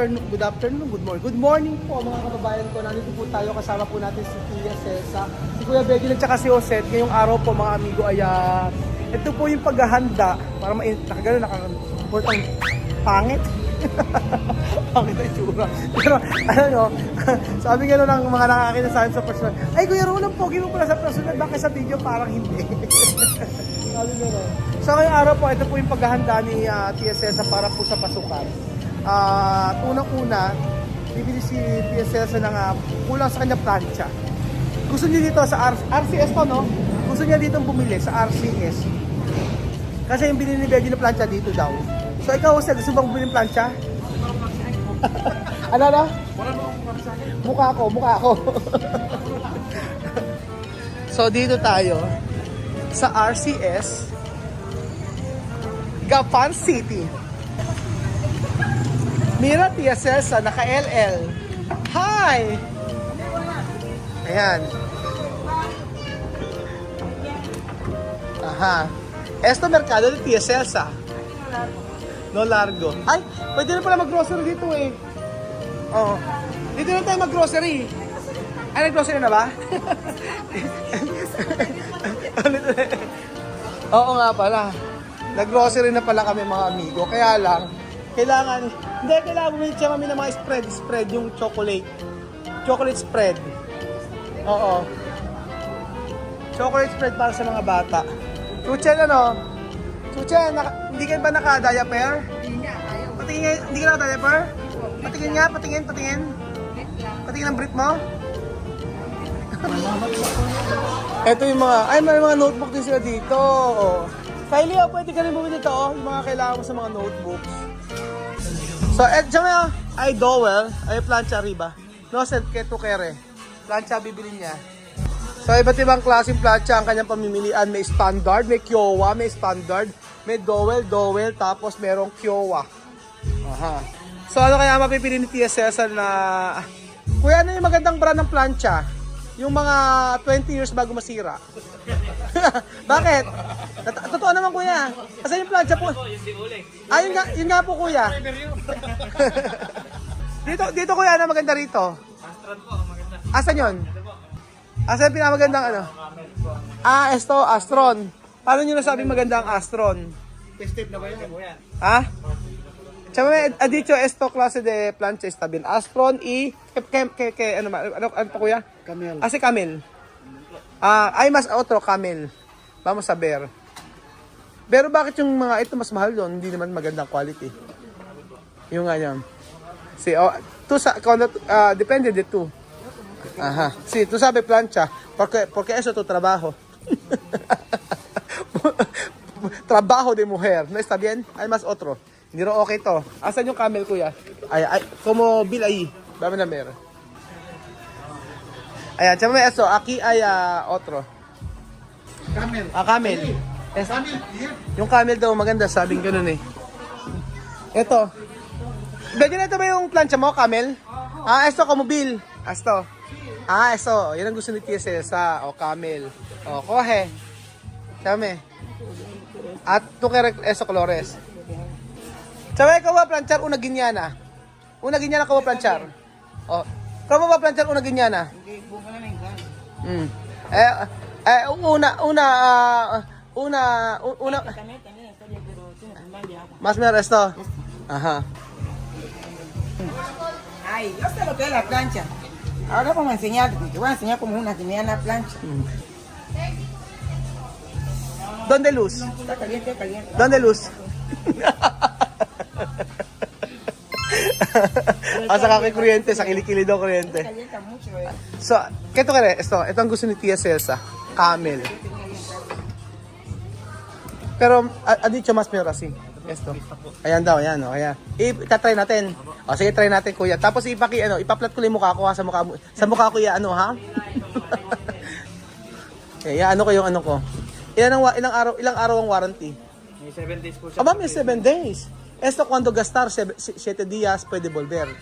Good morning po mga kababayan ko. Nandito po tayo, kasama po natin si Tia Cesa, si Kuya Becky at saka si Oset. Ngayong araw po mga amigo ay ito po yung paghahanda para nakagano nakapurtang pangit. Pangit na itsura. Pero ano nyo, sabi nga ng mga nakakita sa akin sa personal, ay Kuya Ronald, pogi mo pala sa personal, bakit sa video parang hindi. Sabi nga no. So ngayong araw po, ito po yung paghahanda ni Tia Cesa para po sa pasukan. Unang-una, bibili si Tia Cesa ng kulang sa kanya plancha. Gusto niya dito sa RCS to, no? Gusto niya dito bumili sa RCS. Kasi yung binili ni Becky na plancha dito daw. So ikaw, Jose, gusto bang bumili ng plancha? Ano na? Wala ba akong para sa akin? Mukha ko. So dito tayo sa RCS Gapan City. Mira Tia Cesa, naka-LL. Hi! Ayan. Aha. Esto merkado de Tia Cesa. No largo. Ay, pwede na pala mag-grocery dito eh. Oo. Dito na tayo mag-grocery. Ay, nag-grocery na ba? Oo nga pala. Nag-grocery na pala kami mga amigo. Kaya lang, kailangan bumili siya kami ng mga spread yung chocolate. Chocolate spread. Oo. Chocolate spread para sa mga bata. Chuchen, ano? Chuchen, hindi ka ba naka-diaper? Patingin, hindi ka naka-diaper? Patingin nga, patingin. Patingin ang brief mo. Ito yung mga, may mga notebook din sila dito. Oh. Kylie, pwede ka rin bumili dito, yung mga kailangan mo sa mga notebooks. So, dyan nga, ay dowel, ay plancha riba. No, send keto kere. Plancha bibili niya. So, iba't ibang klaseng plancha ang kanyang pamimilian. May standard, may Kiowa, may standard, may dowel, tapos merong Kiowa. Aha. So, ano kaya mapipili ni Tia Cesa na, kuya, ano yung magandang brand ng plancha? Yung mga 20 years bago masira. Bakit? Totoo naman kuya. Kasi yung plancha po. Yun nga po kuya. dito kuya, ano maganda rito? Astron po, maganda. Asan yun? Asan yung pinamagandang ano? Esto, Astron. Paano nyo nasabi maganda ang Astron? Tested na ba yun? Ha? Chama dicho esto clase de plancha está bien. Astron y ano pa kuya? Camel. Si Camel. Hay más otro Camel. Vamos a ver. Pero bakit yung mga ito mas mahal doon? Hindi naman magandang quality. Yung nga yan. Si depende de tu. Aha. Si tu sabe plancha porque eso tu trabajo. Trabajo de mujer. No está bien? Hay más otro. Hindi rin okay to. Asan yung camel kuya? Como bill ahí. Dami na meron. Ayan, chama eso. Aquí hay otro. Camel. Camel. Camel, yeah. Yung camel daw maganda, sabing ganun eh. Ito. Pwede na ito ba yung plancha mo, camel? Esto, como bill. Esto. Eso. Yan ang gusto ni Tia Cesa. Camel. Coge. Chame. At tu que eso colores. Sabi ko ba planchar una ginyana? Una ginyana ko ba planchar? Kamo ba planchar una ginyana? Hindi, buka na lang yan. Una. Más me resto. Ajá. Ay, yo sé lo que es la plancha. Ahora vamos a enseñar, te voy a enseñar cómo una guineana plancha. ¿Dónde luz? Está caliente, caliente. ¿Dónde luz? Sa kuryente, sa kilikili daw kuryente. Calienta mucho, So, keto kere, ito ang gusto ni Tia Cesa, camel. Pero, dicho mas meron kasi. Esto. Ayan daw, ayan, ayan. Itatry natin. Sige, try natin, kuya. Tapos ipaplat ko lang yung mukha ko, sa mukha ko, ha? Ano ko yung ano ko. Ilang araw ang warranty? May 7 days po siya. May 7 days. Esto cuando gastar 7 días puede volver.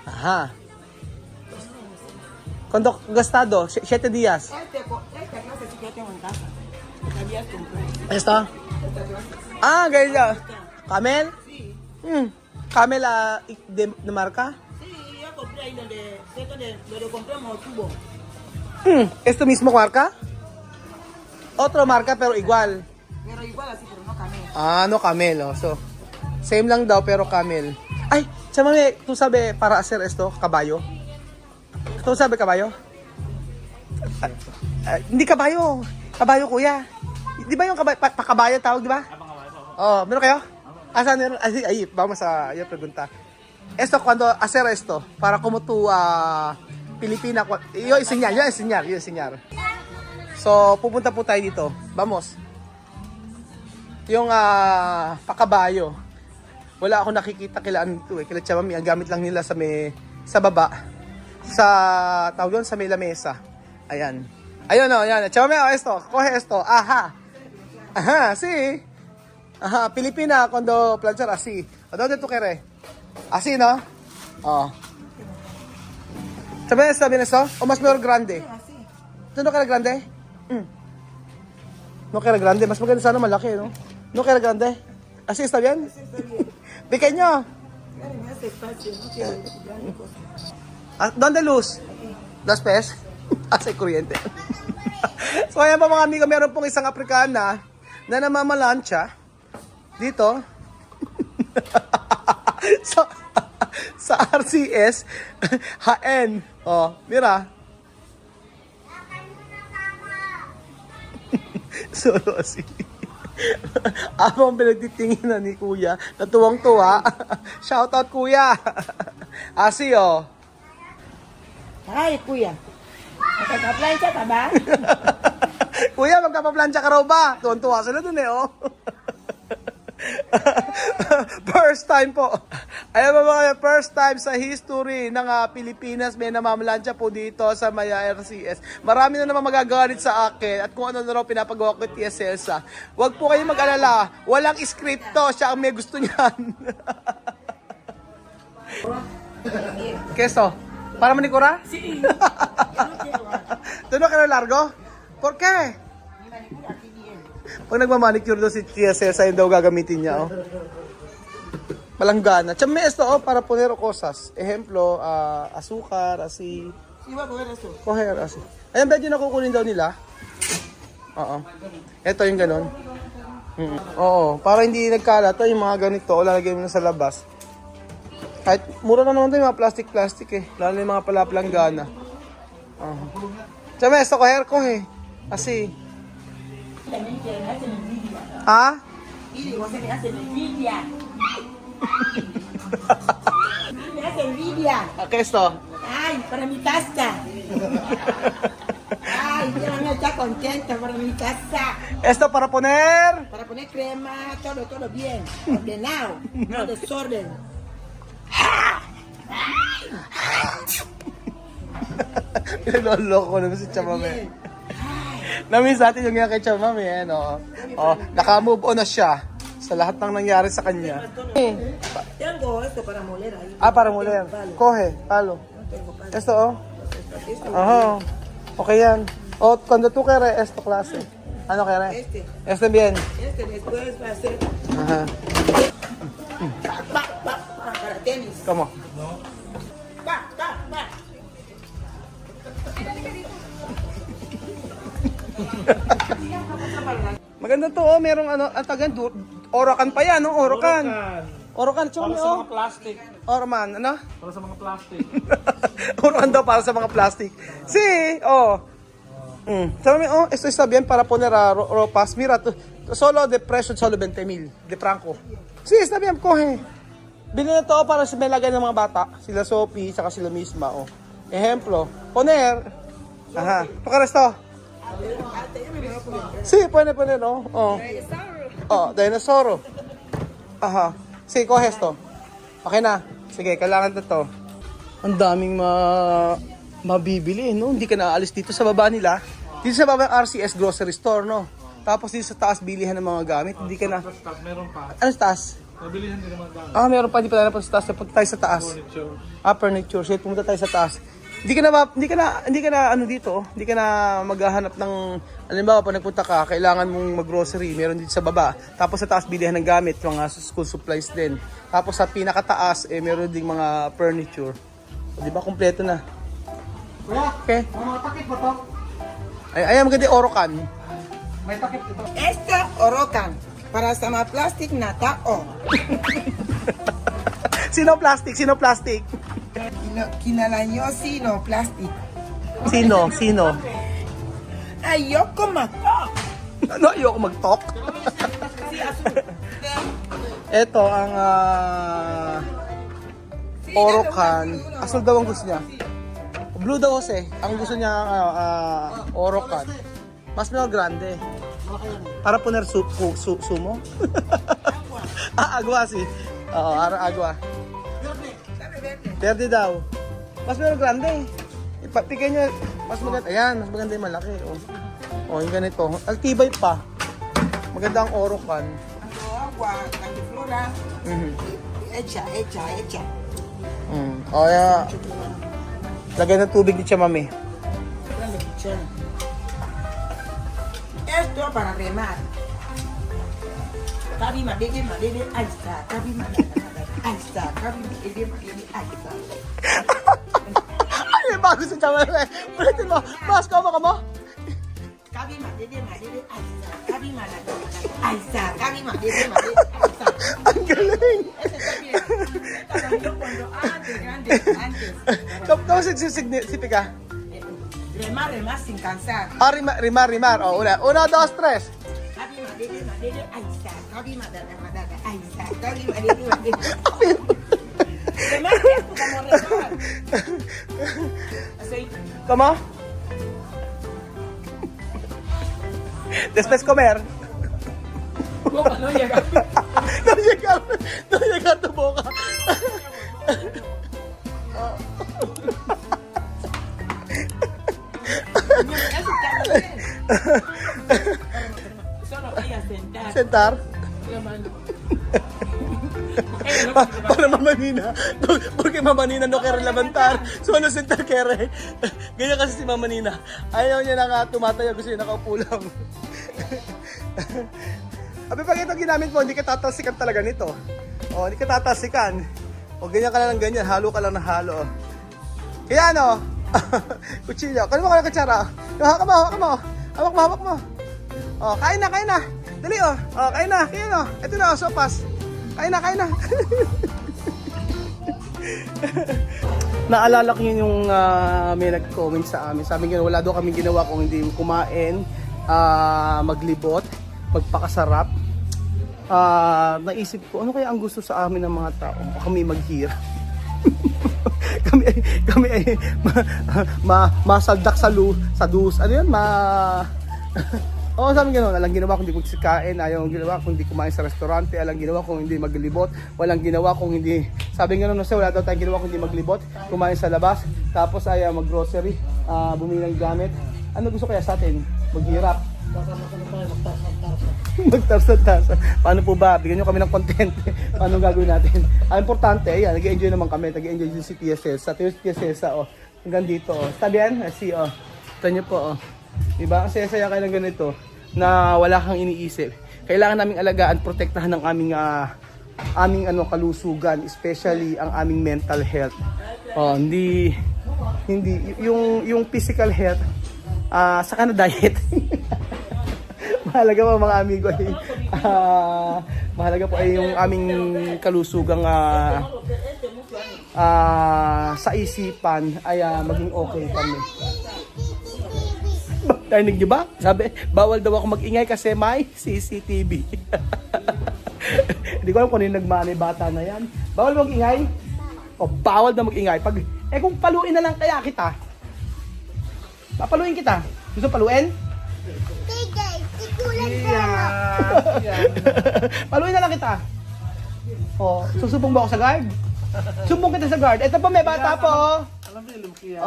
Ajá. Cuando gastado 7 días. Esta clase sí que yo tengo en casa. Habías comprado. Esto. Ganyan. Camel? Camel de marca? Sí, yo compré ahí donde compramos tubo. ¿Esto mismo marca? Otro marca pero igual. Pero igual así, pero no camel. Ah, no camel. Oh. So, same lang daw pero camel. Ay, chamame, ¿tú sabes para hacer esto, kabayo? ¿Tú sabes kabayo? Hindi kabayo. Kabayo, kuya. Di ba yung pakabayo tawag, di ba? Oh, meron kayo? Asan meron? Ahí, vamos a pregunta. Esto, cuando hacer esto, para como tú, Pilipina, yo enseñar. So, pupunta po tayo dito. Vamos. Yung pakabayo. Wala akong nakikita kilaan dito eh. Kila Chamami, ang gamit lang nila sa baba. Sa, tawag yun, sa may lamesa. Ayan. Ayun o, ayan. Chamami, esto. Coge esto. Aha. Aha, sí. Aha, Pilipina, cuando planchar así. ¿A dónde tú quieres? Así, ¿no? Oh. ¿Sabi está bien esto? ¿O más mejor grande? Así. ¿Tú no quieres grande? No quieres grande. Mas maganda sana malaki, no? No quieres grande? ¿Así está bien? Pequeño. Claro, me hace espacio, no quiero grande cosa. ¿Dónde luz? Dos pes? Hace kuryente. So ayan po mga amigo, meron pong isang Afrikana na namamalansya dito sa RCS HN. Oh, mira. Solo asi. Abang pinagtitinginan ni Kuya, natuwang-tuwa. Shoutout Kuya. Asi oh. Ay, kuya. Nakaka-plancha ka ba? Kuya, magpapaplansya ka raw ba? Tuwan-tuwa sila dun eh, oh. First time po. Ayan ba mga first time sa history ng Pilipinas may namamalansya po dito sa Maya RCS. Marami na naman magagawa rin sa akin at kung ano na raw pinapagawa ko Tia Celsa. Huwag po kayong mag-alala. Walang scripto. Siya ang may gusto niyan. Queso. ¿Para manicura? Sí. ¿Tú no quieres largo? ¿Por qué? Pag nagmamanicure daw si Tia Celsa, yun daw gagamitin niya, oh. Palanggana. Chame esto, oh, para poner cosas. Ejemplo, azúcar, así. Sí, voy a coger eso. Coger, así. Ayan, medyo nakukunin daw nila. Oo. Ito yung ganon. Oo, para hindi nagkalat. Ito yung mga ganito, o lalagay mo na sa labas. Kahit mura na naman ito yung mga plastic eh. Lalo na yung mga palapalanggana. Chame esto, coge. Así. ¿Ah? Mire, vos me hace envidia. Me hace envidia. ¿Qué es esto? Ay, para mi casa. Ay, ya no está contenta para mi casa. Esto para poner. Para poner crema, todo bien. Ordenado, no desorden. Lolo naman si Chamame. Namiss natin yung nga kay Chamame, eh, no? Oh, naka-move on na siya sa lahat ng nangyari sa kanya. Tengo esto para moler ahí. Para moler. Coge, palo. Esto, oh. Ajá. Okay yan. O, cuando tú quieres esto clase. Ano quieres? Este bien. Este después va a ser Ajá. para tenis. ¿Cómo? Pa. Maganda to, oh. Merong ano, ang tagan, Orokan pa yan, no? Orokan. Orokan, tsaka Para sa mga plastic. Orman, ano? Para sa mga plastic. Orokan daw para sa mga plastic. Sí, oh. Sabi mo, oh, esto está bien para poner ropas. Mira, solo de precio, solo 20,000 de franco. Sí, está bien, coge. Bili na to para sa may lagay ng mga bata. Sila Sophie, saka sila misma, oh. Ejemplo, poner. Ajá. ¿Tocar esto? Sí, puede poner, no? Oh. Oh, dinosaur. Aha. Sige, coge esto. Okay na. Sige, kailangan na to. Ang daming mabibili, no? Hindi ka naaalis dito sa baba nila. Dito sa baba ng RCS Grocery Store, no? Tapos dito sa taas, bilihan ng mga gamit. Hindi ka na... Meron pa. Ano sa taas? Nabilihan din naman gamit. Meron pa. Hindi pa tayo sa taas. Punta tayo sa taas. Furniture. Furniture. Sige, pumunta tayo sa taas. Hindi ka na ano dito, hindi ka na maghahanap ng halimbawa pag nagpunta ka, kailangan mong mag-grocery, meron dito sa baba. Tapos sa taas bilihan ng gamit, mga school supplies din. Tapos sa pinakataas meron ding mga furniture. O, di ba kompleto na? Kuya, Okay. mga takip ba to? Ay maganda yung Orocan. May takip ito. Esta orokan para sa mga plastic na tao. Sino plastic? Kinalanyosi no plastic. Sino? Ayoko mato. Ano, ayoko mag-talk. Ito ang Orocan. Asul daw ang gusto niya. Blue daw kasi. Ang gusto niya Orocan. Mas mga grande. Para poner sumo. Agua si. Oo, agua. Verde daw. Mas meron grande. Ipapigay nyo. Mas maganda. Ayan, mas maganda yung malaki. Oh, yung ganito. Altibay pa. Maganda ang Orocan. Ano agua, cantiflora. Echa. O, yeah. Lagay ng tubig di siya, mami. Esto para remar. Kabi madede, aista. Kabi madede, aista. Kabi madede, aista. Ay, bago sa chama. Ulitin mo. Mas ka mo. Kabi madede, aista. Kabi madede, aista. Kabi madede, aista. Ang galing. Tapos sigsig ka. Remar sin cansar. Rimar. O, una. 1, 2, 3. Kabi madede, aista. Kabi madede, aista. Kabi madede. Remar, esto como remar. Así. ¿Cómo? Después comer. Boca, no llega. No llega a tu boca. Eso está bien. Solo voy a sentar. Sentar. La mano. Para mamanina. Porque mamanina no quiere levantar. So ano sentar kere. Ganyan kasi si mamanina. Ayaw niya na tumatayo, gusto niya nakaupo lang. Abi, pag ito ginamit mo, hindi ka tatalsikan talaga nito. O, hindi ka tatalsikan. O, ganyan ka lang ng ganyan. Halo ka lang ng halo. Kaya ano? Kutsilyo. Kano mo ka ng kutsara? Hawak mo. Hawak mo. O, kain na. Dali o. O, kain na. Kain na. Ito na, sopas. Kain na. Naalala ko yun yung may nag-comment sa amin. Sabi nga, wala daw kaming ginawa kung hindi kumain, maglibot, magpakasarap. Naisip ko, ano kaya ang gusto sa amin ng mga tao? Kami maghirap. kami ay masaldak sa dus. Ano yun? Oo, sabi gano'n, alang ginawa kung hindi magsikain, ayaw ginawa kung hindi kumain sa restaurante, alang ginawa kung hindi maglibot, walang ginawa kung hindi, sabi gano'n, wala daw tayong ginawa kung hindi maglibot, kumain sa labas, tapos ayaw mag-grocery, bumili ng gamit. Ano gusto kaya sa atin? Maghirap. Magtarsa-tarsa. Paano po ba? Bigyan nyo kami ng content. Paano gagawin natin? Ang importante, ayan, nag-enjoy naman kami, nag-enjoy din si Tia Cesa. Tia Cesa, hanggang dito, Tabi yan, ito nyo po, Diba? Ang saya-saya kayo ng ganito na wala kang iniisip. Kailangan naming alagaan, protektahan ng aming kalusugan, especially ang aming mental health. Hindi yung physical health, saka na diet. Mahalaga po mga amigo ay mahalaga po ay yung aming kalusugang sa isipan ay maging okay kami. Narinig niyo ba? Sabi, bawal daw ako mag-ingay kasi may CCTV. Hindi ko alam kung ano yung nagmana bata na yan. Bawal mag-ingay? O bawal na mag-ingay? Kung paluin na lang kaya kita. Papaluin kita. Gusto paluin? Paluin na lang kita. O, susubong ba ako sa guard? Sumbong kita sa guard. Ito po, may bata po. Alam mo yung lumkiya.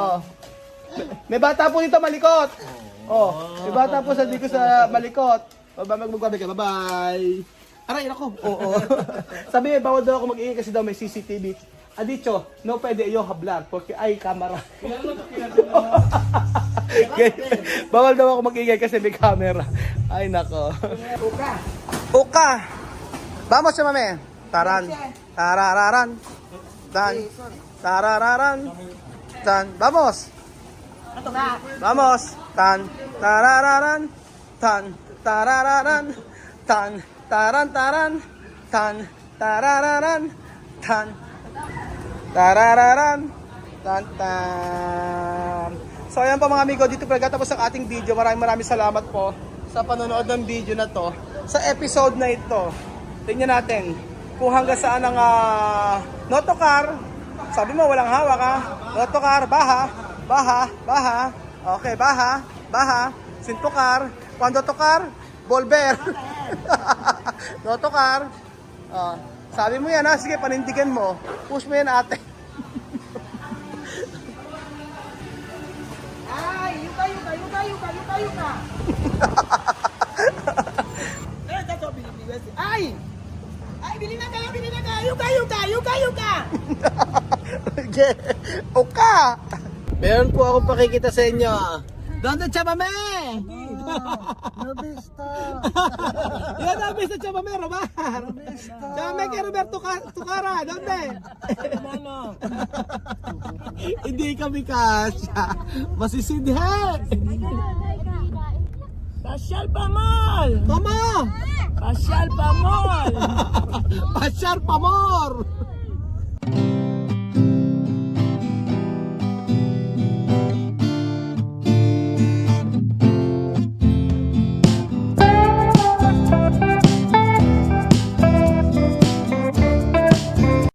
May bata po dito malikot. May bata po sa dito sa malikot. Magbabi ka. Bye-bye. Aray, ako. Oo. Sabi bawal daw ako mag-ingay kasi daw may CCTV. ha dicho, no pwede yo hablar porque hay camera. Bawal daw ako mag-ingay kasi may camera. Ay nako. Uka. Uka. Vamos mame. Taran. Tarararan. Dan. Tarararan. Dan. Vamos. Ito ka. Vamos. Tan. Tarararan. Tan. Tarararan. Tan. Taran taran. Tan. Tarararan. Tan. Tarararan. Tan tan. So ayan po mga amigo, dito pagkatapos ang ating video. Maraming salamat po sa panonood ng video na to. Sa episode na ito, tingnan natin kung hanggang saan ang Notokar. Sabi mo walang hawak ha. Notokar, baha, baha, baha. Okay, baha, baha. Sintukar, cuando tokar, volver. Notokar. Sabi mo yan ha, sige panindigan mo. Push mo yan ate. Ay, yuka. Eh, tato bili. Ay! Ay, bili na kayo. Yuka. Okay. Uka! Meron po akong pakikita sa inyo. Donde Chabame? Nabista. Yan ang bisa Chabame, Romar. Chabame kay Roberto Tucara. Donde? Hindi kami kasya. Masisidhet. Pasyal pa mall. Tama! Pasyal pa mall. Pasyar pamor!